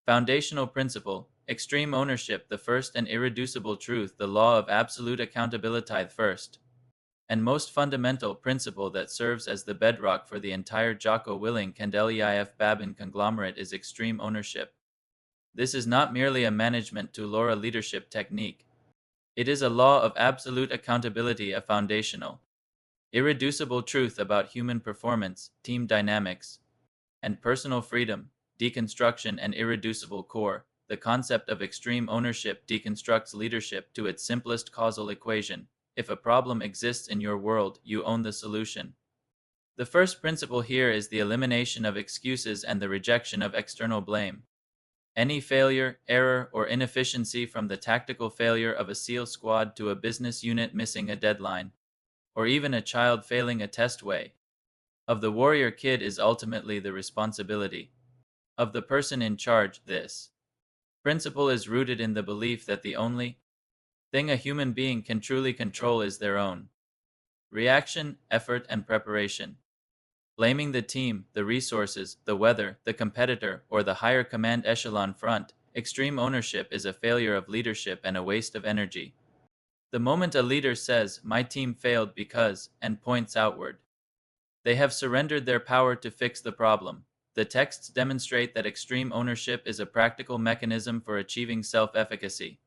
Foundational principle, extreme ownership, the first and irreducible truth, the law of absolute accountability, first and most fundamental principle that serves as the bedrock for the entire Jocko Willink and Leif Babin conglomerate is extreme ownership. This is not merely a management to Laura leadership technique. It is a law of absolute accountability, a foundational, irreducible truth about human performance, team dynamics, and personal freedom, deconstruction, and irreducible core. The concept of extreme ownership deconstructs leadership to its simplest causal equation. If a problem exists in your world, you own the solution. The first principle here is the elimination of excuses and the rejection of external blame. Any failure, error, or inefficiency, from the tactical failure of a SEAL squad to a business unit missing a deadline, or even a child failing a test way, of the warrior kid, is ultimately the responsibility of the person in charge. This principle is rooted in the belief that the only thing a human being can truly control is their own reaction, effort, and preparation. Blaming the team, the resources, the weather, the competitor, or the higher command echelon front, extreme ownership, is a failure of leadership and a waste of energy. The moment a leader says, "My team failed because," and points outward, they have surrendered their power to fix the problem. The texts demonstrate that extreme ownership is a practical mechanism for achieving self-efficacy.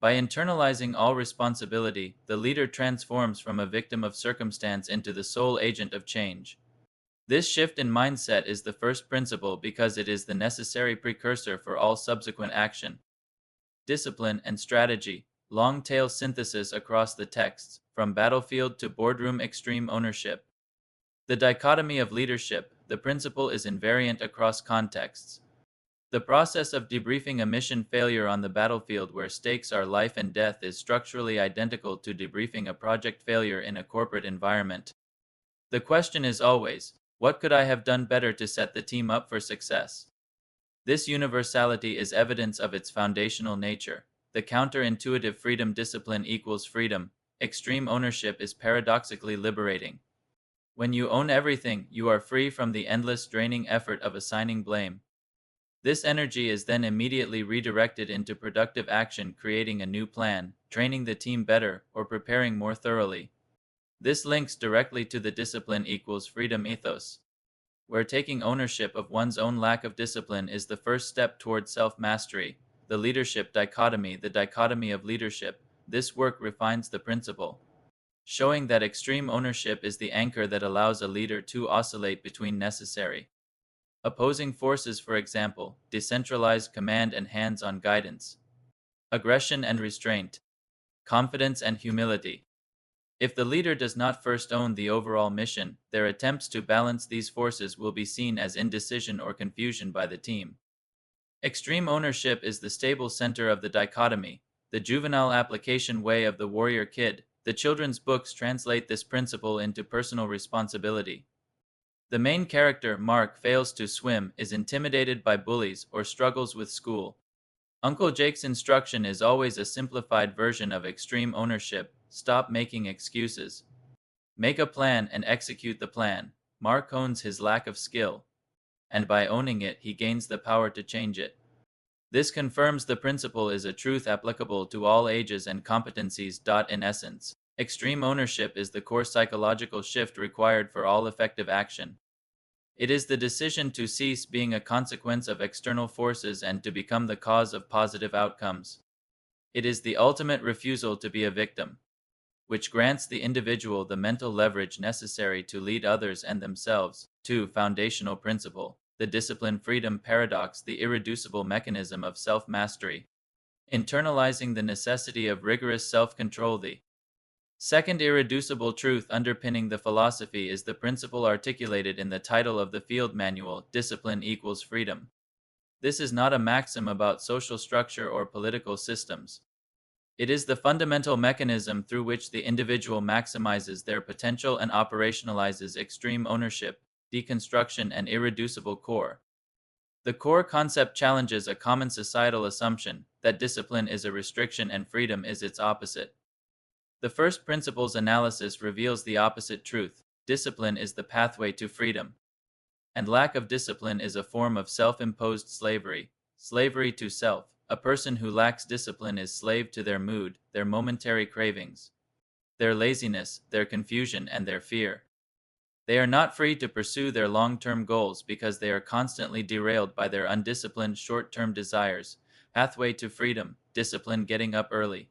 By internalizing all responsibility, the leader transforms from a victim of circumstance into the sole agent of change. This shift in mindset is the first principle because it is the necessary precursor for all subsequent action. Discipline and strategy, long-tail synthesis across the texts, from battlefield to boardroom. Extreme ownership. The dichotomy of leadership, the principle is invariant across contexts. The process of debriefing a mission failure on the battlefield where stakes are life and death is structurally identical to debriefing a project failure in a corporate environment. The question is always, what could I have done better to set the team up for success? This universality is evidence of its foundational nature. The counterintuitive freedom, discipline equals freedom. Extreme ownership is paradoxically liberating. When you own everything, you are free from the endless draining effort of assigning blame. This energy is then immediately redirected into productive action, creating a new plan, training the team better, or preparing more thoroughly. This links directly to the discipline equals freedom ethos, where taking ownership of one's own lack of discipline is the first step toward self-mastery. The leadership dichotomy, the dichotomy of leadership. This work refines the principle, showing that extreme ownership is the anchor that allows a leader to oscillate between necessary opposing forces, for example, decentralized command and hands-on guidance, aggression and restraint, confidence and humility. If the leader does not first own the overall mission, their attempts to balance these forces will be seen as indecision or confusion by the team. Extreme ownership is the stable center of the dichotomy, the juvenile application way of the warrior kid. The children's books translate this principle into personal responsibility. The main character, Mark, fails to swim, is intimidated by bullies, or struggles with school. Uncle Jake's instruction is always a simplified version of extreme ownership: stop making excuses. Make a plan and execute the plan. Mark owns his lack of skill, and by owning it, he gains the power to change it. This confirms the principle is a truth applicable to all ages and competencies. In essence, extreme ownership is the core psychological shift required for all effective action. It is the decision to cease being a consequence of external forces and to become the cause of positive outcomes. It is the ultimate refusal to be a victim, which grants the individual the mental leverage necessary to lead others and themselves. 2. Foundational principle, the discipline freedom paradox, the irreducible mechanism of self-mastery. Internalizing the necessity of rigorous self-control. The second irreducible truth underpinning the philosophy is the principle articulated in the title of the field manual: discipline equals freedom. This is not a maxim about social structure or political systems. It is the fundamental mechanism through which the individual maximizes their potential and operationalizes extreme ownership, deconstruction, and irreducible core. The core concept challenges a common societal assumption that discipline is a restriction and freedom is its opposite. The first principles analysis reveals the opposite truth: discipline is the pathway to freedom, and lack of discipline is a form of self-imposed slavery. Slavery to self. A person who lacks discipline is slave to their mood, their momentary cravings, their laziness, their confusion, and their fear. They are not free to pursue their long-term goals because they are constantly derailed by their undisciplined short-term desires. Pathway to freedom. Discipline. Getting up early.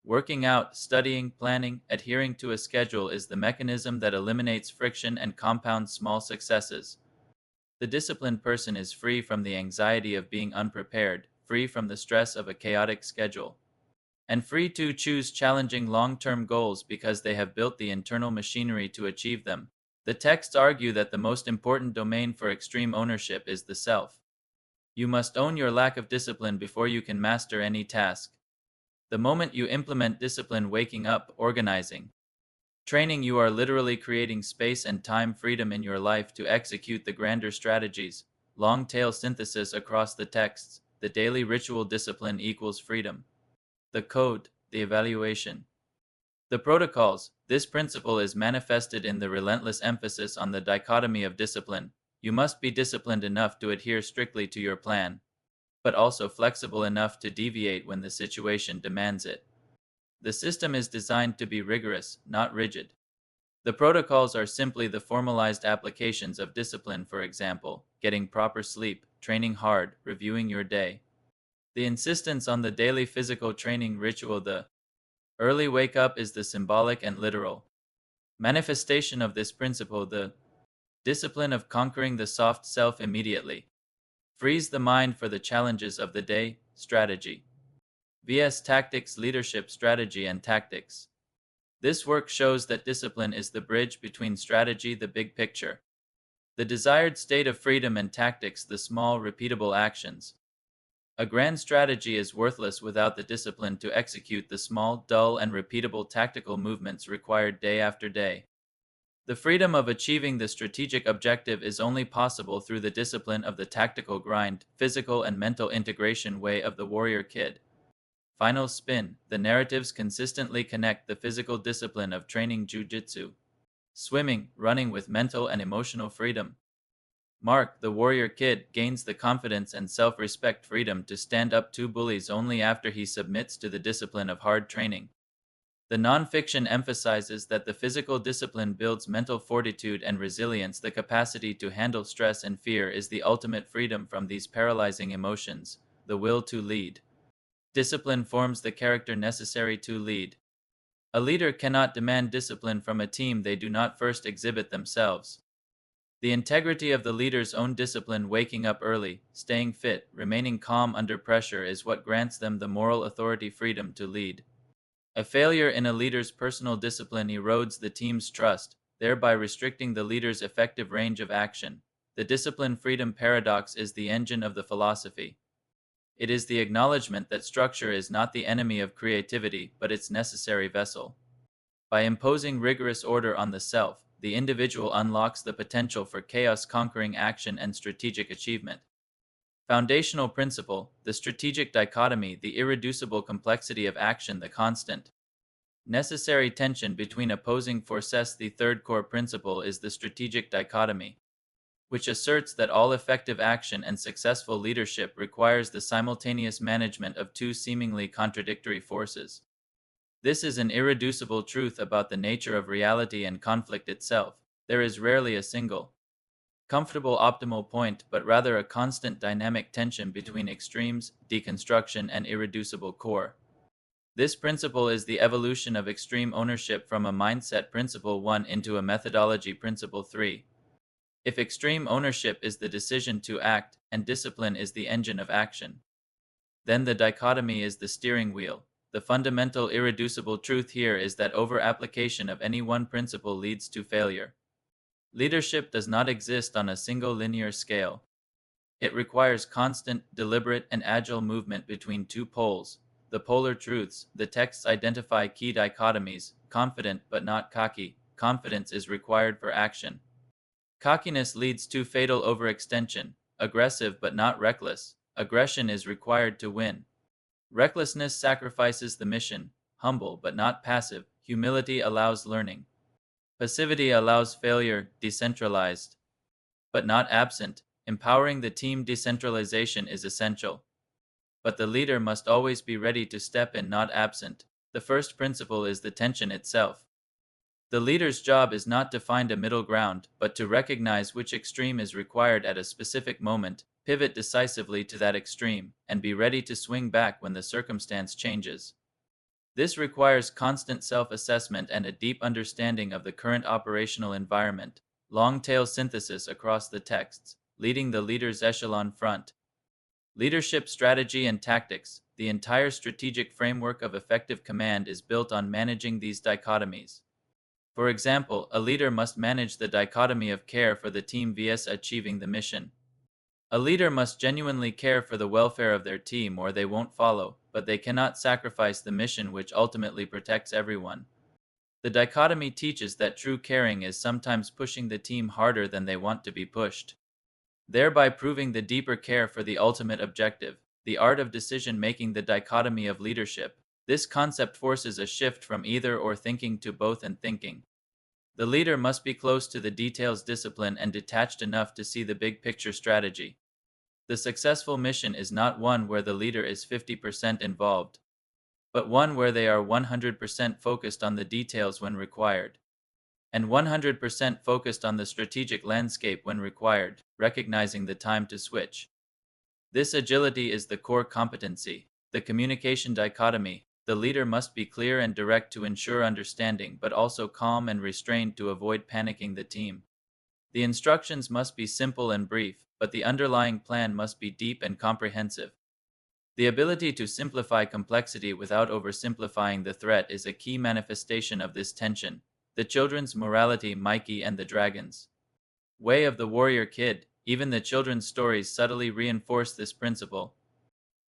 Working out, studying, planning, adhering to a schedule is the mechanism that eliminates friction and compounds small successes. The disciplined person is free from the anxiety of being unprepared, free from the stress of a chaotic schedule, and free to choose challenging long-term goals because they have built the internal machinery to achieve them. The texts argue that the most important domain for extreme ownership is the self. You must own your lack of discipline before you can master any task. The moment you implement discipline, waking up, organizing, training, you are literally creating space and time freedom in your life to execute the grander strategies. Long tail synthesis across the texts. The daily ritual. Discipline equals freedom. The code, the evaluation. The protocols. This principle is manifested in the relentless emphasis on the dichotomy of discipline. You must be disciplined enough to adhere strictly to your plan, but also flexible enough to deviate when the situation demands it. The system is designed to be rigorous, not rigid. The protocols are simply the formalized applications of discipline, for example, getting proper sleep, training hard, reviewing your day. The insistence on the daily physical training ritual. The early wake up is the symbolic and literal manifestation of this principle. The discipline of conquering the soft self immediately frees the mind for the challenges of the day. Strategy vs. tactics. Leadership. Strategy and tactics. This work shows that discipline is the bridge between strategy, the big picture, the desired state of freedom, and tactics, the small, repeatable actions. A grand strategy is worthless without the discipline to execute the small, dull, and repeatable tactical movements required day after day. The freedom of achieving the strategic objective is only possible through the discipline of the tactical grind, physical and mental integration way of the warrior kid. Final spin. The narratives consistently connect the physical discipline of training jiu-jitsu, swimming, running with mental and emotional freedom. Mark, the warrior kid, gains the confidence and self-respect freedom to stand up to bullies only after he submits to the discipline of hard training. The nonfiction emphasizes that the physical discipline builds mental fortitude and resilience. The capacity to handle stress and fear is the ultimate freedom from these paralyzing emotions. The will to lead. Discipline forms the character necessary to lead. A leader cannot demand discipline from a team they do not first exhibit themselves. The integrity of the leader's own discipline, waking up early, staying fit, remaining calm under pressure, is what grants them the moral authority, freedom to lead. A failure in a leader's personal discipline erodes the team's trust, thereby restricting the leader's effective range of action. The discipline-freedom paradox is the engine of the philosophy. It is the acknowledgement that structure is not the enemy of creativity, but its necessary vessel. By imposing rigorous order on the self, the individual unlocks the potential for chaos-conquering action and strategic achievement. Foundational principle, the strategic dichotomy, the irreducible complexity of action, the constant, necessary tension between opposing forces. The third core principle is the strategic dichotomy, which asserts that all effective action and successful leadership requires the simultaneous management of two seemingly contradictory forces. This is an irreducible truth about the nature of reality and conflict itself. There is rarely a single, comfortable optimal point, but rather a constant dynamic tension between extremes, deconstruction, and irreducible core. This principle is the evolution of extreme ownership from a mindset principle 1 into a methodology principle 3. If extreme ownership is the decision to act, and discipline is the engine of action, then the dichotomy is the steering wheel. The fundamental irreducible truth here is that over-application of any one principle leads to failure. Leadership does not exist on a single linear scale. It requires constant, deliberate, and agile movement between two poles. The polar truths. The texts identify key dichotomies: confident but not cocky. Confidence is required for action. Cockiness leads to fatal overextension. Aggressive but not reckless. Aggression is required to win. Recklessness sacrifices the mission. Humble but not passive. Humility allows learning. Passivity allows failure. Decentralized but not absent. Empowering the team decentralization is essential. But the leader must always be ready to step in, not absent. The first principle is the tension itself. The leader's job is not to find a middle ground, but to recognize which extreme is required at a specific moment, pivot decisively to that extreme, and be ready to swing back when the circumstance changes. This requires constant self-assessment and a deep understanding of the current operational environment, long-tail synthesis across the texts, leading the leader's echelon front. Leadership strategy and tactics. The entire strategic framework of effective command is built on managing these dichotomies. For example, a leader must manage the dichotomy of care for the team vs achieving the mission. A leader must genuinely care for the welfare of their team or they won't follow, but they cannot sacrifice the mission which ultimately protects everyone. The dichotomy teaches that true caring is sometimes pushing the team harder than they want to be pushed, thereby proving the deeper care for the ultimate objective. The art of decision-making. The dichotomy of leadership. This concept forces a shift from either or thinking to both and thinking. The leader must be close to the details, disciplined, and detached enough to see the big picture strategy. The successful mission is not one where the leader is 50% involved, but one where they are 100% focused on the details when required, and 100% focused on the strategic landscape when required, recognizing the time to switch. This agility is the core competency. The communication dichotomy. The leader must be clear and direct to ensure understanding, but also calm and restrained to avoid panicking the team. The instructions must be simple and brief, but the underlying plan must be deep and comprehensive. The ability to simplify complexity without oversimplifying the threat is a key manifestation of this tension. The children's morality. Mikey and the Dragons. Way of the Warrior Kid. Even the children's stories subtly reinforce this principle.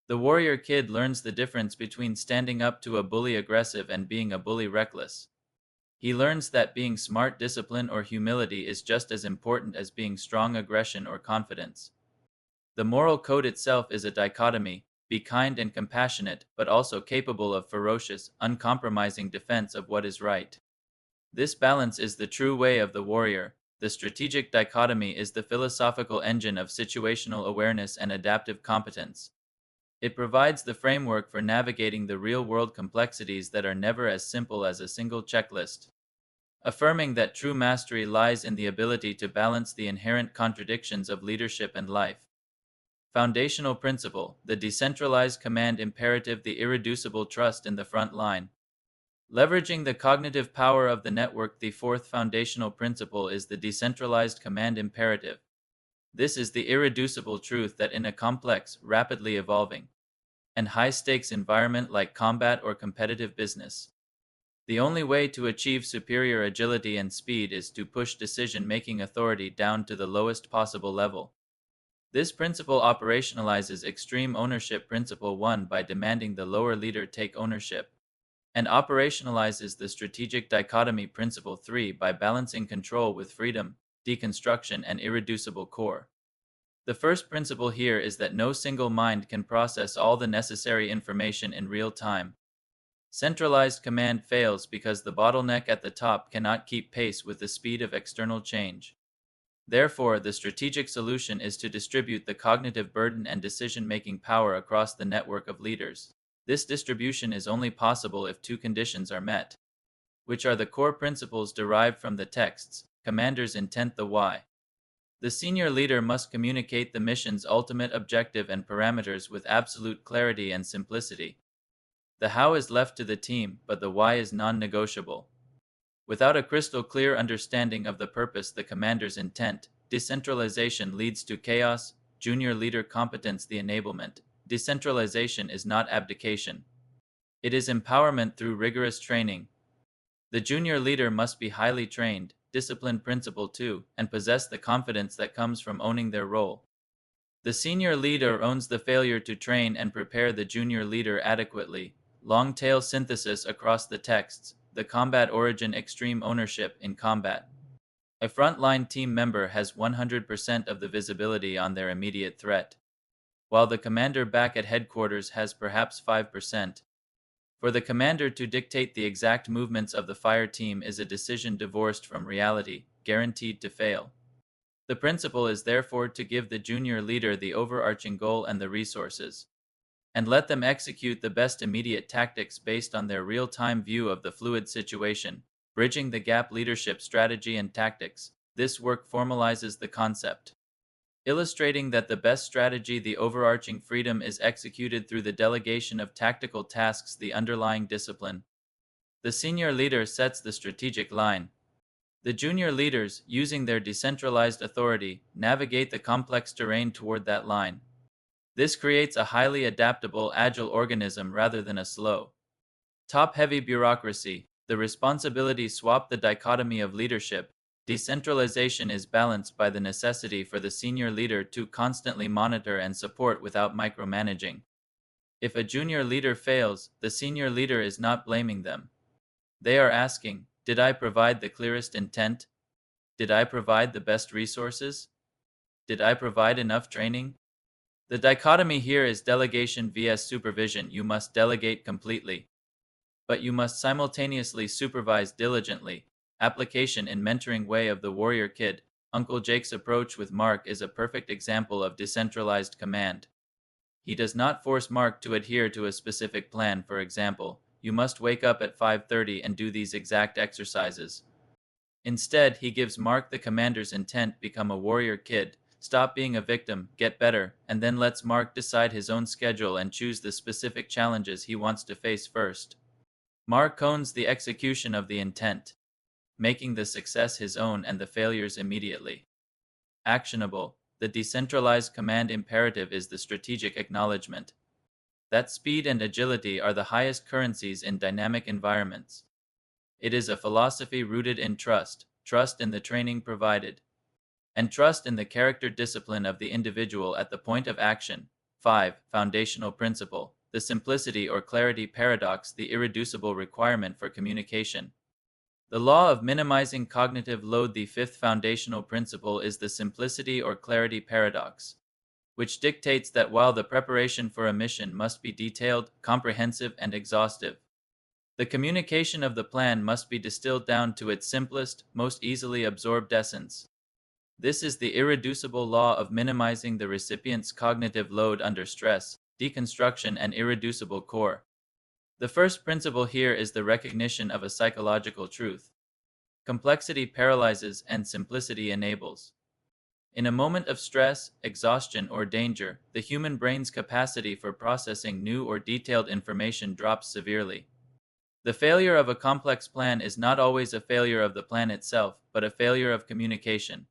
The warrior kid learns the difference between standing up to a bully aggressive and being a bully reckless. He learns that being smart, discipline, or humility is just as important as being strong aggression or confidence. The moral code itself is a dichotomy. Be kind and compassionate, but also capable of ferocious, uncompromising defense of what is right. This balance is the true way of the warrior. The strategic dichotomy is the philosophical engine of situational awareness and adaptive competence. It provides the framework for navigating the real-world complexities that are never as simple as a single checklist, affirming that true mastery lies in the ability to balance the inherent contradictions of leadership and life. Foundational principle. The decentralized command imperative. The irreducible trust in the front line. Leveraging the cognitive power of the network. The fourth foundational principle is the decentralized command imperative. This is the irreducible truth that in a complex, rapidly evolving, and high-stakes environment like combat or competitive business, the only way to achieve superior agility and speed is to push decision-making authority down to the lowest possible level. This principle operationalizes extreme ownership principle 1 by demanding the lower leader take ownership, and operationalizes the strategic dichotomy principle 3 by balancing control with freedom, deconstruction, and irreducible core. The first principle here is that no single mind can process all the necessary information in real time. Centralized command fails because the bottleneck at the top cannot keep pace with the speed of external change. Therefore, the strategic solution is to distribute the cognitive burden and decision-making power across the network of leaders. This distribution is only possible if two conditions are met, which are the core principles derived from the texts, commander's intent, the why. The senior leader must communicate the mission's ultimate objective and parameters with absolute clarity and simplicity. The how is left to the team, but the why is non-negotiable. Without a crystal clear understanding of the purpose, the commander's intent, decentralization leads to chaos. Junior leader competence. The enablement. Decentralization is not abdication. It is empowerment through rigorous training. The junior leader must be highly trained, disciplined, principle 2, and possess the confidence that comes from owning their role. The senior leader owns the failure to train and prepare the junior leader adequately. Long-tail synthesis across the texts. The combat origin. Extreme ownership in combat. A frontline team member has 100% of the visibility on their immediate threat, while the commander back at headquarters has perhaps 5%. For the commander to dictate the exact movements of the fire team is a decision divorced from reality, guaranteed to fail. The principle is therefore to give the junior leader the overarching goal and the resources, and let them execute the best immediate tactics based on their real-time view of the fluid situation, bridging the gap leadership strategy and tactics. This work formalizes the concept, illustrating that the best strategy, the overarching freedom, is executed through the delegation of tactical tasks, the underlying discipline. The senior leader sets the strategic line. The junior leaders, using their decentralized authority, navigate the complex terrain toward that line. This creates a highly adaptable, agile organism rather than a slow, top-heavy bureaucracy. The responsibilities swap the dichotomy of leadership. Decentralization is balanced by the necessity for the senior leader to constantly monitor and support without micromanaging. If a junior leader fails, the senior leader is not blaming them. They are asking, did I provide the clearest intent? Did I provide the best resources? Did I provide enough training? The dichotomy here is delegation vs supervision. You must delegate completely, but you must simultaneously supervise diligently. Application in mentoring way of the warrior kid. Uncle Jake's approach with Mark is a perfect example of decentralized command. He does not force Mark to adhere to a specific plan. For example, you must wake up at 5:30 and do these exact exercises. Instead, he gives Mark the commander's intent: become a warrior kid, stop being a victim, get better, and then lets Mark decide his own schedule and choose the specific challenges he wants to face first. Mark owns the execution of the intent, making the success his own and the failures immediately actionable. The decentralized command imperative is the strategic acknowledgement that speed and agility are the highest currencies in dynamic environments. It is a philosophy rooted in trust in the training provided, and trust in the character discipline of the individual at the point of action. 5. Foundational principle. The simplicity or clarity paradox, the irreducible requirement for communication. The law of minimizing cognitive load. The fifth foundational principle is the simplicity or clarity paradox, which dictates that while the preparation for a mission must be detailed, comprehensive, and exhaustive, the communication of the plan must be distilled down to its simplest, most easily absorbed essence. This is the irreducible law of minimizing the recipient's cognitive load under stress, deconstruction, and irreducible core. The first principle here is the recognition of a psychological truth. Complexity paralyzes and simplicity enables. In a moment of stress, exhaustion, or danger, the human brain's capacity for processing new or detailed information drops severely. The failure of a complex plan is not always a failure of the plan itself, but a failure of communication,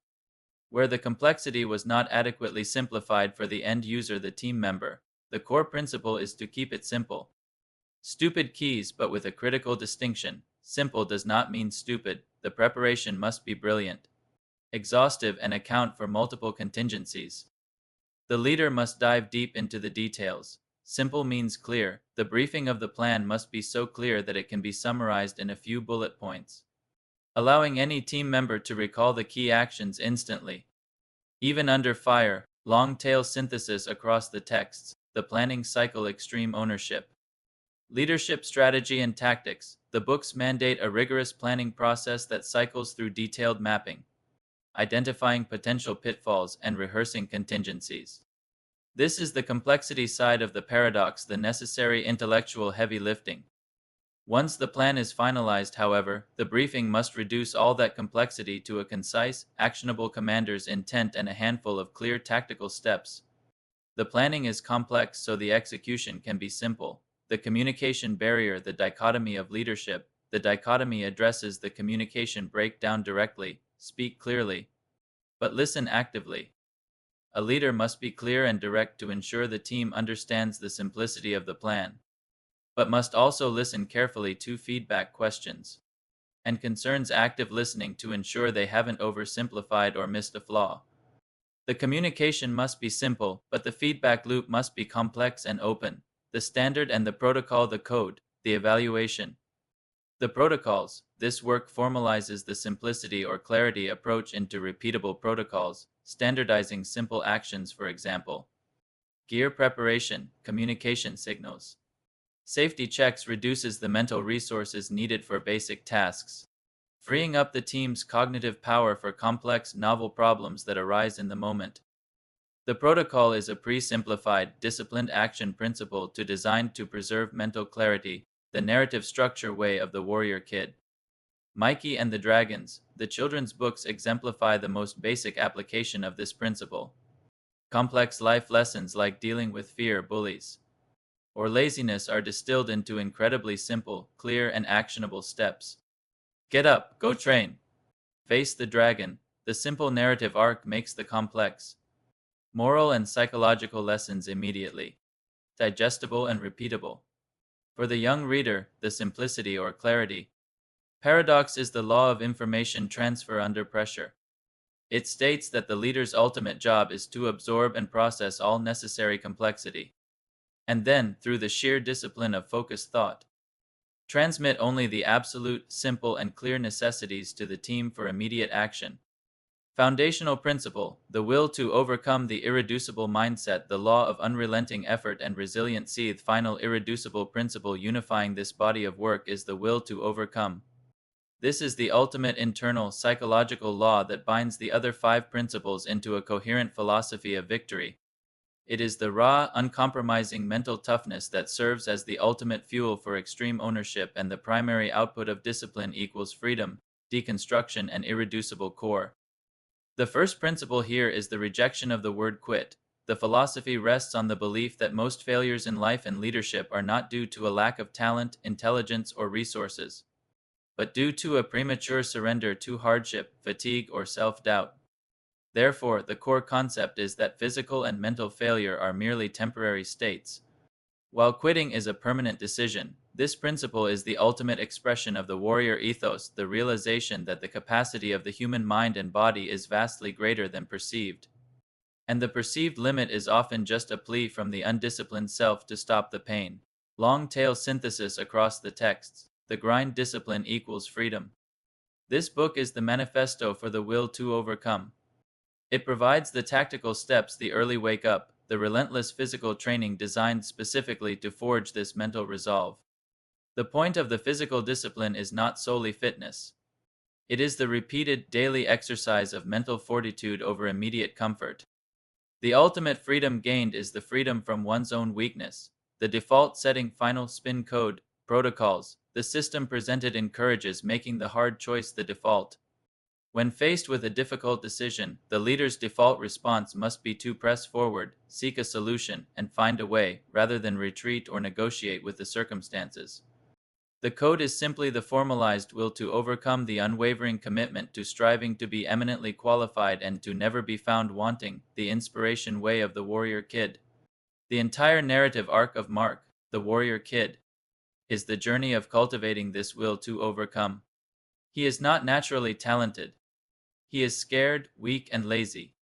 where the complexity was not adequately simplified for the end user, the team member. The core principle is to keep it simple. Stupid keys, but with a critical distinction. Simple does not mean stupid. The preparation must be brilliant, exhaustive, and account for multiple contingencies. The leader must dive deep into the details. Simple means clear. The briefing of the plan must be so clear that it can be summarized in a few bullet points, allowing any team member to recall the key actions instantly. Even under fire, long-tail synthesis across the texts. The planning cycle, extreme ownership. Leadership strategy and tactics. The books mandate a rigorous planning process that cycles through detailed mapping, identifying potential pitfalls, and rehearsing contingencies. This is the complexity side of the paradox, the necessary intellectual heavy lifting. Once the plan is finalized, however, the briefing must reduce all that complexity to a concise, actionable commander's intent and a handful of clear tactical steps. The planning is complex so the execution can be simple. The communication barrier, the dichotomy of leadership. The dichotomy addresses the communication breakdown directly. Speak clearly, but listen actively. A leader must be clear and direct to ensure the team understands the simplicity of the plan, but must also listen carefully to feedback, questions, and concerns. Active listening to ensure they haven't oversimplified or missed a flaw. The communication must be simple, but the feedback loop must be complex and open. The standard and the protocol, the code, the evaluation. The protocols. This work formalizes the simplicity or clarity approach into repeatable protocols, standardizing simple actions, for example. Gear preparation, communication signals. Safety checks reduces the mental resources needed for basic tasks. freeing up the team's cognitive power for complex, novel problems that arise in the moment. The protocol is a pre-simplified, disciplined action principle designed to preserve mental clarity, the narrative structure way of the warrior kid. Mikey and the Dragons, the children's books exemplify the most basic application of this principle. Complex life lessons like dealing with fear, bullies, or laziness are distilled into incredibly simple, clear, and actionable steps. Get up, go train. Face the dragon. The simple narrative arc makes the complex moral and psychological lessons immediately digestible and repeatable. For the young reader, the simplicity or clarity paradox is the law of information transfer under pressure. It states that the leader's ultimate job is to absorb and process all necessary complexity, and then, through the sheer discipline of focused thought, transmit only the absolute, simple, and clear necessities to the team for immediate action. Foundational principle, the will to overcome the irreducible mindset, the law of unrelenting effort and resilient seed. Final irreducible principle unifying this body of work is the will to overcome. This is the ultimate internal psychological law that binds the other 5 principles into a coherent philosophy of victory. It is the raw, uncompromising mental toughness that serves as the ultimate fuel for extreme ownership, and the primary output of discipline equals freedom, deconstruction, and irreducible core. The first principle here is the rejection of the word quit. The philosophy rests on the belief that most failures in life and leadership are not due to a lack of talent, intelligence, or resources, but due to a premature surrender to hardship, fatigue, or self-doubt. Therefore, the core concept is that physical and mental failure are merely temporary states, while quitting is a permanent decision. This principle is the ultimate expression of the warrior ethos, the realization that the capacity of the human mind and body is vastly greater than perceived, and the perceived limit is often just a plea from the undisciplined self to stop the pain. Long tail synthesis across the texts. The grind discipline equals freedom. This book is the manifesto for the will to overcome. It provides the tactical steps, the early wake up, the relentless physical training designed specifically to forge this mental resolve. The point of the physical discipline is not solely fitness. It is the repeated daily exercise of mental fortitude over immediate comfort. The ultimate freedom gained is the freedom from one's own weakness. The default setting final spin code, protocols, the system presented encourages making the hard choice the default. When faced with a difficult decision, the leader's default response must be to press forward, seek a solution, and find a way, rather than retreat or negotiate with the circumstances. The code is simply the formalized will to overcome, the unwavering commitment to striving to be eminently qualified and to never be found wanting, the inspiration way of the warrior kid. The entire narrative arc of Mark, the warrior kid, is the journey of cultivating this will to overcome. He is not naturally talented. He is scared, weak, and lazy.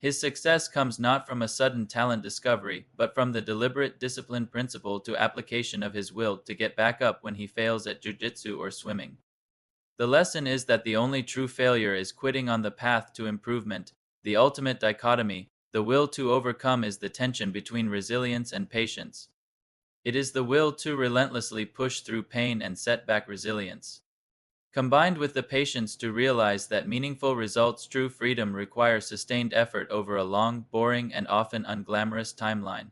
His success comes not from a sudden talent discovery, but from the deliberate, disciplined principle to application of his will to get back up when he fails at jujitsu or swimming. The lesson is that the only true failure is quitting on the path to improvement. The ultimate dichotomy, the will to overcome, is the tension between resilience and patience. It is the will to relentlessly push through pain and set back resilience, combined with the patience to realize that meaningful results, true freedom, require sustained effort over a long, boring, and often unglamorous timeline.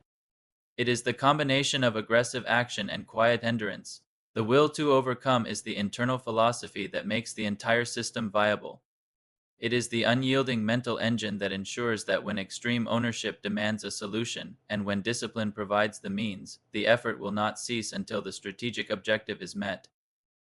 It is the combination of aggressive action and quiet endurance. The will to overcome is the internal philosophy that makes the entire system viable. It is the unyielding mental engine that ensures that when extreme ownership demands a solution, and when discipline provides the means, the effort will not cease until the strategic objective is met.